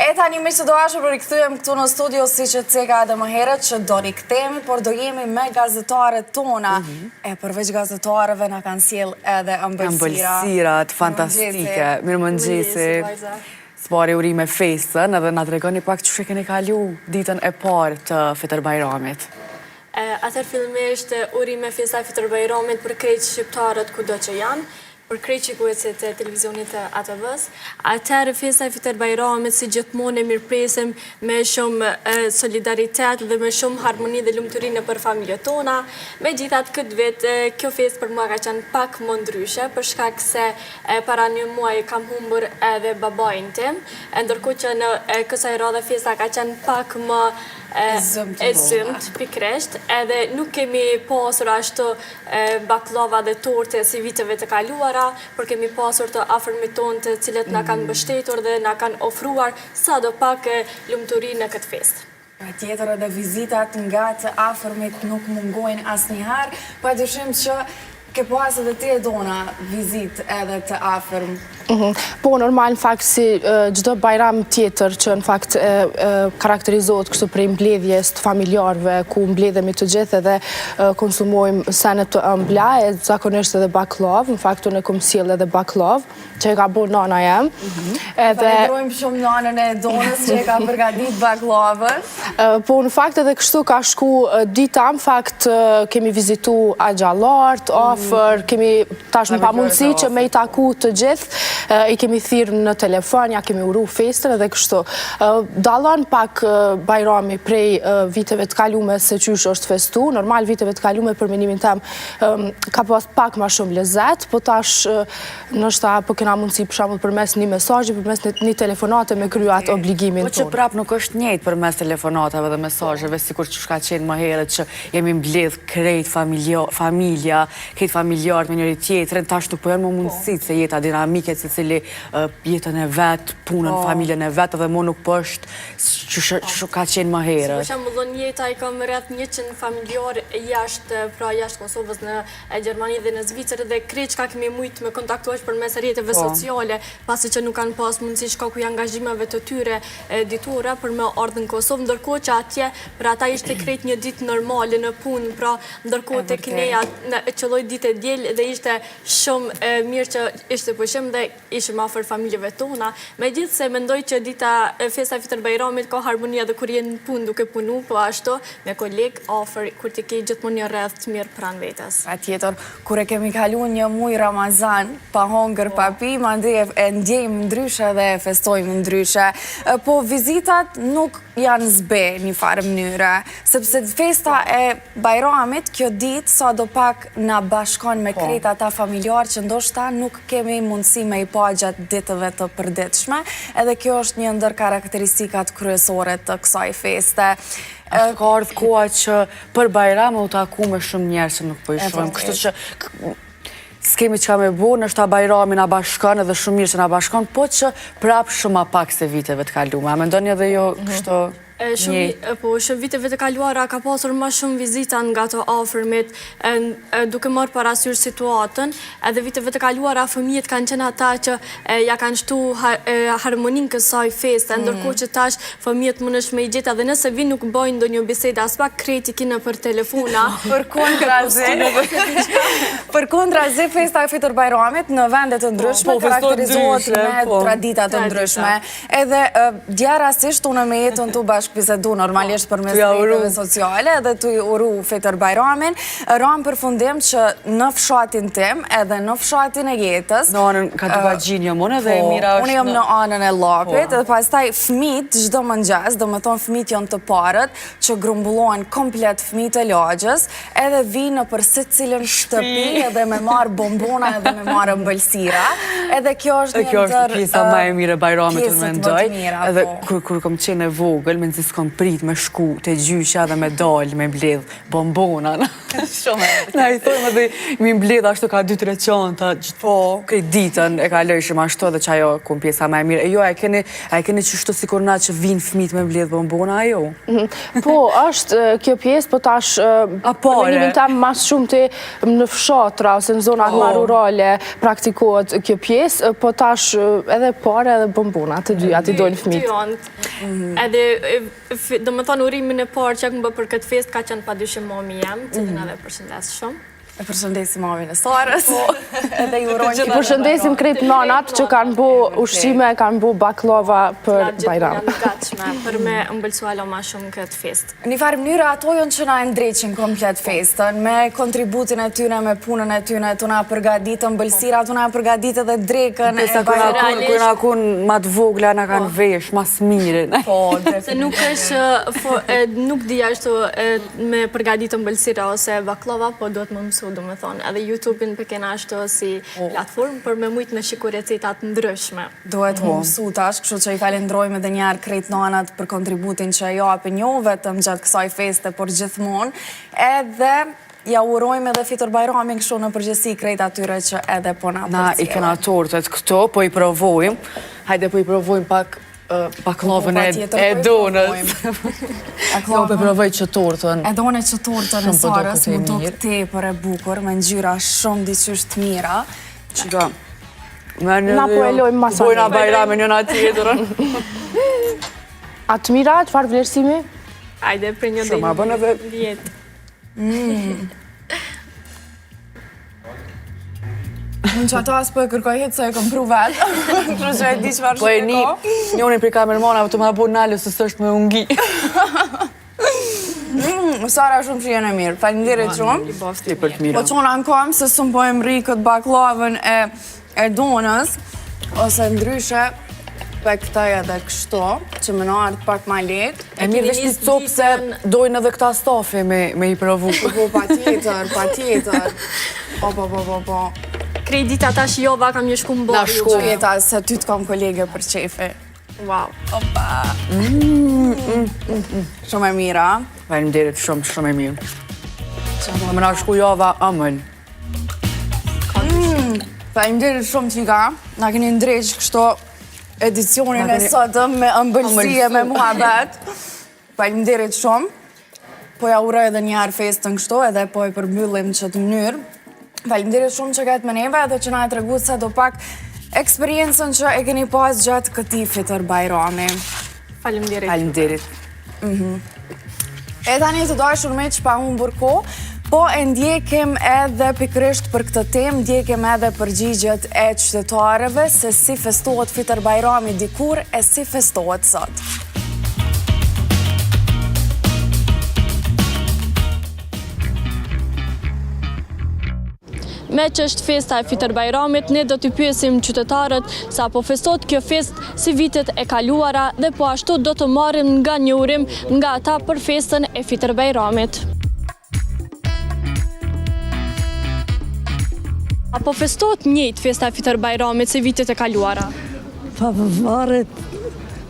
E tani me që do ashtë për rikëthujem këtu në studio si që ceka edhe më herët që do rikëthemi, por do jemi me gazetarët tona. E përveç gazetarëve na kanë sjell edhe ëmbëlsirat fantastike. Mirëmëngjesi. Spari urime festën edhe na tregoni pak çu keni kalu ditën e parë të Fitër Bajramit. Atëherë fillimisht urime festa e Fitër Bajramit për krejt shqiptarët kudo që janë, për krejt shikuesit të televizionit të ATV-s. Atëherë festa e Fitër Bajramit si gjithmonë e mirëpresim me shumë solidaritet dhe me shumë harmoni dhe lumturinë për familjet tona. Megjithatë këtë vit kjo festë për mua ka qenë pak më ndryshe për shkak se para një muaji kam humbur edhe babain tim, ndërkohë që në kësaj radhe festa ka qenë pak më e zymt, pikresht, edhe nuk kemi pasur ashtu baklava dhe torte si viteve të kaluara, por kemi pasur të afërmit tonë të cilët na kanë mbështetur dhe na kanë ofruar sado pak lumturi në këtë festë. Tjetër edhe vizitat nga të afërmit nuk mungojnë asnjëherë, padyshim që ke pas edhe ti e dona vizit edhe të afërm. Po, normal, në fakt, si gjdo bajram tjetër që në fakt karakterizohet kështu prej mbledhjes të familjarve, ku mbledhemi të gjithë edhe konsumojmë senet të ëmbla, e zakonisht edhe baklav, në fakt unë e kom sjell edhe baklav, që e ka bo nana jem. Falenderojmë shumë nanën e donës që e ka përgatit baklavën. Po, në fakt edhe kështu ka shku dita, në fakt kemi vizitu agjallart, ofër, kemi tash në pamundësi që me i taku të gjithë, i kemi thirrë në telefon, ja kemi uru festën edhe kështu. Dallon pak Bajrami prej viteve të kalume se qysh është festu. Normal viteve të kalume për menimin tem ka pas pak ma shumë lezet, po tash nështë po kena mundësi për shembull përmes një mesazhi, përmes një telefonate me kryat obligimin tonë. Po që prap nuk është njëjtë përmes telefonatave dhe mesazheve, sikur që ka qenë më herët që jemi mbledh krejt familja, krejt familjarët me njëri tjetrin, tash nuk po janë më mundësit se jeta dinamike se cili jetën e vetë, punën, familjen e vetë, dhe më nuk po është që ka qenë më herët. Si për shembull, jeta i kam rreth 100 familjar jashtë, pra jashtë Kosovës, në Gjermani dhe në Zvicër, dhe krejt çka kemi mujtë me kontaktuar përmes rrjeteve sociale, pasi që nuk kanë pas mundësi shkaku i angazhimeve të tyre ditore për me ardhur në Kosovë, ndërkohë që atje për ata ishte krejt një ditë normale në punë, pra ndërkohë tek neja qelloi ditë e diel dhe ishte shumë mirë që ishte pushim dhe ishim afër familjeve tona. Megjithse mendoj që dita festa e Fitër Bajramit ka harmonia dhe kur je në punë duke punu, po ashtu me koleg afër kur ti ke gjithmonë një rreth të mirë pranë vetes. Patjetër, kur e kemi kaluar një muaj Ramazan, pa hongër, pa pi, mandej e ndjejmë ndryshe dhe e festojmë ndryshe. Po vizitat nuk janë zbe një farë mënyre, sepse festa e Bajramit kjo ditë sadopak na bashkon me krejt ata familjar që ndoshta nuk kemi mundësi me i pa gjatë ditëve të përditshme, edhe kjo është një ndër karakteristikat kryesore të kësaj feste. Ka ardhur koha që për Bajram u taku me shumë njerëz që nuk po i shohim, kështu që s'kemi çka me bu, nështë Bajrami na bashkon edhe shumë mirë që na bashkon, po që prap shumë ma pak se viteve të kaluara. A mendoni edhe jo kështu? Shumë viteve të kaluara ka pasur ma shumë vizita nga të afërmit, duke marrë parasysh situatën, edhe viteve të kaluara fëmijët kanë qenë ata që ja kanë shtu harmonin kësaj feste, ndërkohë që tash fëmijët mundesh me i gjetë, edhe nëse vi nuk bojnë ndonjë bisede, as pak krejt i kinë për telefona. Për kontrazi, festa e Fitër Bajramit në vende të ndryshme karakterizohet me tradita të ndryshme. Edhe djarasisht unë me jetën të bisedu normalisht për mes rrjeteve sociale edhe të uru Fitër Bajramin, ram përfundim që në fshatin tim edhe në fshatin e jetës. Në anën ka të bajgjin jam unë edhe Mira është... Unë jam në anën e Lapit edhe pastaj fëmijët çdo mëngjes, do më thonë fëmijët janë të parët që grumbullohen komplet fëmijët e lagjës, edhe vinë për secilën shtëpi edhe me marr bombona edhe me marr ëmbëlsira. Edhe kjo është një ndër pjesa më e mirë e Bajramit unë mendoj. Edhe kur kam qenë e vogël, si s'kom prit me shku të gjysha dhe me dal, me mbledh bombona. Shumë e na i thojmë edhe mi mbledh ashtu ka 2-3 qanta, këtë ditën e ka lëshim ashtu dhe që ajo ku pjesa më e mirë. E jo, a keni qështu sikur na që vinë fëmijët me mbledh bombona, ajo? Po, është kjo pjesë, po tash menimin tem mas shumë të në fshatra ose në zonat ma rurale praktikohet kjo pjesë. festë, po tash edhe pare edhe bombona, të dyja, ti dojnë fëmijët. Dy janë. Edhe, do më thonë, urimin e parë që këmë bë për këtë fest, ka qenë pa dyshim mami jem, cilin edhe përshëndes shumë. E përshëndesim mamin e Sarës. Edhe i urojnë I përshëndesim krejt nanat që kanë bu ushqime, kanë bu baklava për Bajram. Janë gatshme për me mbëlsualo ma shumë këtë fest. Një farë mënyra ato jonë që na e ndreqin komplet festën, me kontributin e tyne, me punën e tyne, të na përgaditën bëlsira, të na përgadit edhe drekën e Bajramit. Kërna kun ma të vogla na kanë vesh, ma smirin. Se nuk është, nuk di ashtu me përgaditën bëlsira ose baklava, po do të më mësu, do me thonë. Edhe YouTube-in për kena ashtu si platformë për me mujtë me shiku recetat ndryshme. Duhet më mësu tash, kështu që i falendrojmë edhe njerë krejt nanat për kontributin që japin jo vetëm gjatë kësaj feste, por gjithmonë. Edhe ja urojmë edhe Fitor Bajramin kështu në përgjithësi krejt atyre që edhe po na Na i kena tortet këto, po i provojmë. Hajde po i provojmë pak baklavën e donës. Jo, po provoj që tortën. E done që tortën e Sarës më do këte për e bukur, me ngjyra shumë diqysh të mira. Qika, Na po e lojmë masanë. Bojna Bajramin njëna tjetërën. A të mira, çfarë vlerësimi? Ajde, për një Shumë, a bën edhe... djetë. Unë që ato as po e kërkoj hitë se e kom pru vetë. Kërë që e di qëfar Po e shumë një, e ko. njënin për kamermanave të ma bu nalë së sështë me ungi. Sara shumë që jenë e mirë, falenderit shumë. Ti për të mira. Po qona në kom se së më po e mri këtë baklavën e donës, ose ndryshe, pe këta edhe kështu, që më në ardhë pak ma letë. E mirë vesh një copë se dojnë edhe këta stafi me i provu. Po, pa tjetër. Po. Kredita tash jova kam një shku më Na bërë. shku. Jeta, se ty të kom kolege për qefi. Wow. Shumë e mira. Faleminderit shumë e mirë. Më na shku java amën. Faleminderit shumë që ka. Na keni ndreq kështu edicionin e sotëm me ëmbëlsie, me muhabet. Faleminderit shumë. Po ja uroj edhe një herë festën kështu, edhe po e përmbyllim që të mënyrë. Faleminderit shumë që këtë me neve edhe që na e tregu sa do pak eksperiencën që e keni pas gjatë këtij Fitor Bajrami. Faleminderit. Faleminderit. E tani të dashur me që pa humbur kohë, po e ndjekim edhe pikërisht për këtë temë, ndjekim edhe përgjigjet e qytetarëve se si festohet Fitor Bajrami dikur e si festohet sot. Me që është festa e Fitor Bajramit, ne do t'i pyesim qytetarët sa po festohet kjo fest si vitet e kaluara dhe po ashtu do të marrim nga një urim nga ata për festën e Fitor Bajramit. A po festohet njëjtë festa e Fitor Bajramit si vitet e kaluara? Pa varet,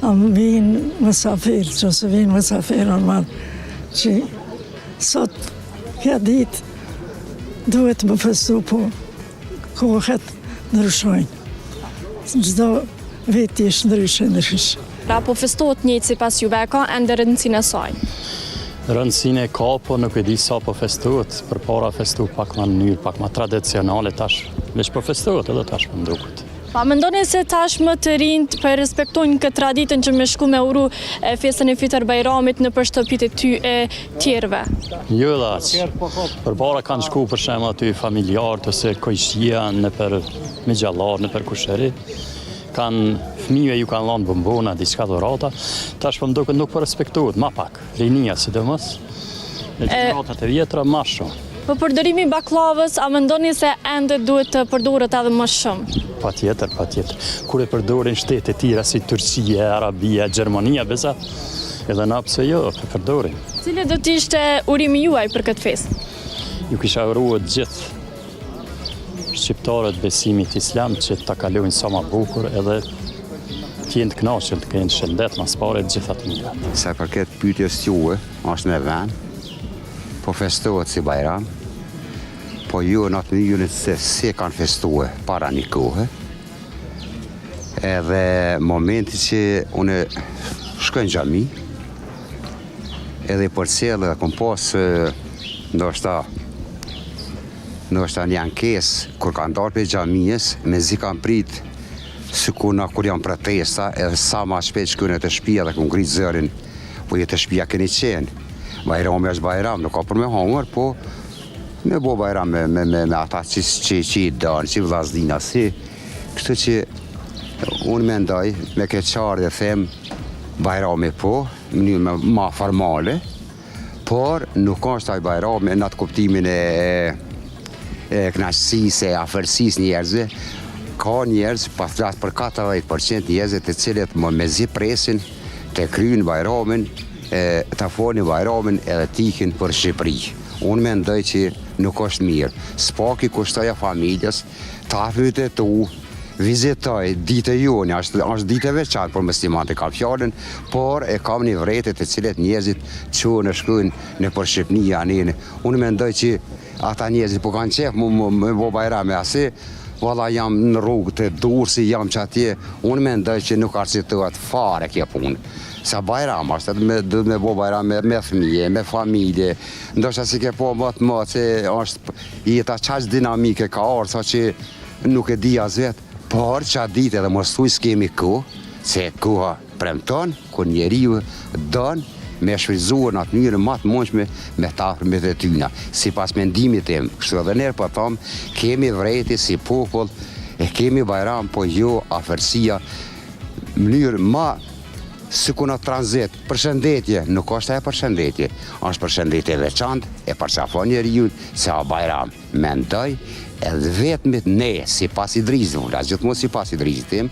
a më vinë mësafir, që se vinë mësafir normal, që sot kja ditë duhet më festu, po kohet ndryshojnë. Çdo vit ishë ndryshë. Pra po festohet njëjtë si pas juve, ka ende rëndësinë e saj? Rëndësinë e ka, po nuk e di sa po festohet. Për para festu pak ma në mënyrë, pak ma tradicionale tash. Veç po festohet edhe tash më ndukët. Pa mendoni se tash më të rinjt për respektojnë këtë traditën që me shku me uru festën e Fitor Bajramit në për shtëpit e ty e tjerve? Jo dhe aqë. Për para kanë shku për shemë aty familjarët ose kojshia në për me gjallar, në për kusheri. Fëmijëve ju kanë lanë bombona, diçka dhurata. Tash po mduket nuk po respektohet, ma pak. Rinia sidomos. Në gjuratat e vjetra ma shumë. Për përdorimi baklavës, a mendoni se ende duhet të përdoret edhe më shumë? Pa tjetër. Kur e përdorin shtete tjera si Turqia, Arabia, Gjermania, beza, edhe na pse jo, përdorin. Cili do t'ishte urimi juaj për këtë fest? Ju kisha uruar gjithë shqiptarët besimit islam që ta kalojnë sa ma bukur edhe t'jenë të kënaqur, të kenë shëndet, mas pare gjitha të mira. Sa përket pyetjes juaj, është me vend, po festohet si Bajram, po ju në atë mënyrë se si kanë festuar para një kohë. Edhe momenti që unë shkoj në xhami, edhe për cjellë kom pas ndoshta ndoshta një ankesë kur kanë dalë për xhamisë, mezi kanë prit sikur kur janë protesta, edhe sa ma shpejt shkojnë të shtëpia dhe ku ngrit zërin, po jetë shtëpia keni qenë. Bajrami është bajram, nuk ka për me hongër, po me bo bajram me ata që i dënë, që i vllazdina si. Kështu që unë mendoj, me këtë qarë dhe them, bajrami po, mënyrë ma formale, por nuk është taj bajrami në atë kuptimin e knaqësisë, e afërsisë njerëzve. Ka njerëz, pa flasë për 40% njerëzve të cilët më mezi presin të kryjnë bajramin, të folin bajramin edhe t'ikin për Shqipëri. Unë mendoj që nuk është mirë. S'paki kushtoja familjes, ta fyte tu, vizitoj ditë joni, është ditë veçantë për muslimanët e kam fjallën, por e kam një vrete të cilët njerëzit që në shkujnë në për Shqipnia anene. Unë mendoj që ata njerëzit po kanë qef me bo bajrame asi, valla jam në rrugë të Durrësi, jam që atje, unë mendoj që nuk arsituat fare kje punë. Sa bajram është, dhëtë me bo bajram me fëmije, me familje, ndoshta si ke po më të më, që është jeta qaq dinamike ka orë, sa që nuk e di as vetë, por që a ditë edhe mos thuj s'kemi ku, se kuha premton, kur njeriu dënë, me shfrytzuar në atë mënyrë më të mundshme me ta me të tyna. Sipas mendimit tim, kështu edhe nërë po them, kemi vreti si popull, e kemi bajram, po jo afërsia, mënyrë ma sikur në tranzit, përshëndetje, nuk është e përshëndetje, është përshëndetje veçantë, e përshafon njeriu se a bajram. Mendoj, edhe vetëmit ne, si pas i drizit, gjithmonë si pas i drizit tim,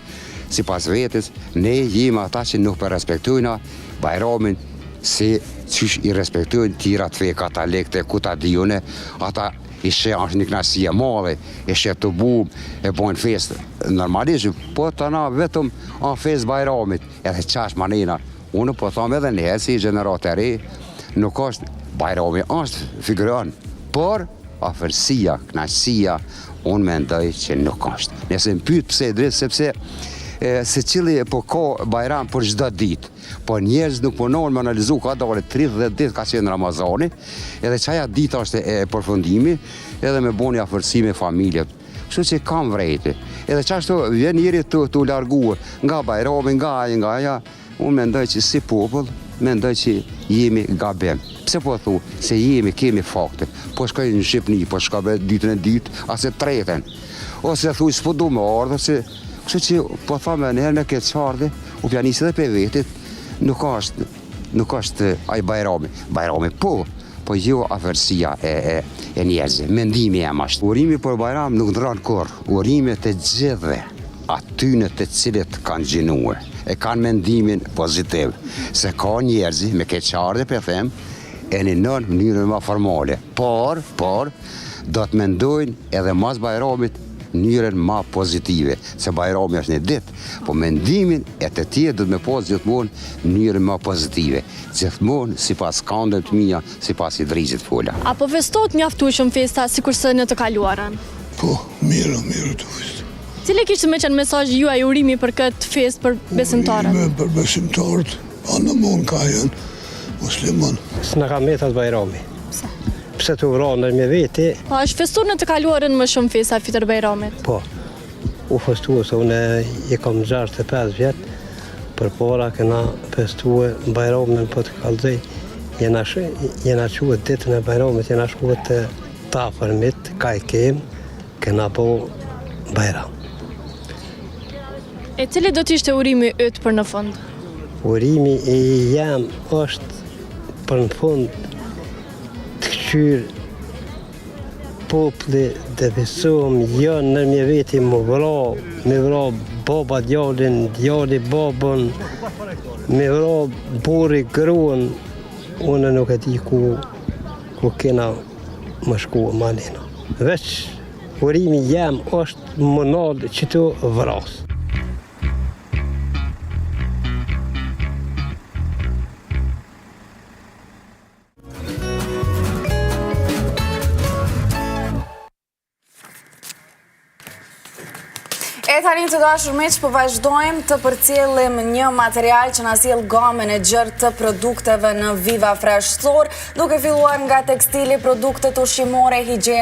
si pas vetës, ne jemi ata që nuk përrespektojna bajramin, se qysh i respektojnë tira të fe katalekte, ku ta dijone, ata ishe është një knasije madhe, ishe të bum, e bojnë festë. Normalisht, po të na vetëm anë festë bajramit, edhe qash manina. Unë po thom edhe njëherë si gjenerat e re, nuk është bajrami, është figuron, por afërsia, knasija, unë mendoj që nuk është. Nëse më pyet pse drejt, sepse se cili po ka bajram për çdo ditë. Po njerëz nuk punon me analizu ka dore 30 ditë ka qenë Ramazani, edhe qaja dita është e përfundimi, edhe me boni afërsi me familjet. Kështu që kam vrejti. Edhe qashtu vjen njeri të largue nga bajrami, nga aja, unë mendoj që si popull, mendoj që jemi gabim. Pse po thu? Se kemi fakte. Po shkoj në Shqipni, po shkoj ditën e dytë, ase tretën. Ose thuj s'po du me ardhë, se kështu që po thame njerë me këtë qardi, u pjanisi dhe për vetit, nuk është aj bajrami. Bajrami po jo afërsia e njerëzve. Mendimi jam ashtë. Urimi për bajram nuk ndran kur. Urimi të gjithve atyne të cilët kanë gjinue, e kanë mendimin pozitiv. Se ka njerëzi me këtë qardi për them, e një nën mënyrën ma formale. Por, do të mendojnë edhe mas bajramit njërën ma pozitive, se bajrami është një ditë, po mendimin e të tjerë dhëtë me posë gjithmonë njërën ma pozitive. Gjithmonë, si pas kandën të mija, si pas i drizit fola. Apo festot mjaftueshëm festa, si kurse në të kaluarën? Po, mirë të festë. Cili kishtë me qenë mesazhi juaj urimi për këtë festë për besimtarët? Urime për besimtarët, anë mund ka janë musliman. S'na ka metat bajrami. Pse të uranë në me veti. Po, është festuar në të kaluarën më shumë festa Fitër Bajramit? Po, u festuar se une i kam 65 vjetë, për para këna festuar Bajramin për të kalzej. Jena quët ditën e Bajramit, jena quët të tafërmit, ka i kem, këna po Bajram. E cili do t'ishte urimi ytë për në fund? Urimi i jam është për në fund të këqyrë popli dhe besuam janë në mje veti me vra baba djallin, djalli babën, me vra buri gruan, unë nuk e di ku kena më shku manina. Veç urimi jam është më nalë që të vrasë. E tani të dashur miq, po vazhdojmë të përcjellim një material që na sjell gamën e gjerë të produkteve në Viva Fresh Store, duke filluar nga tekstili, produktet ushqimore, higjiene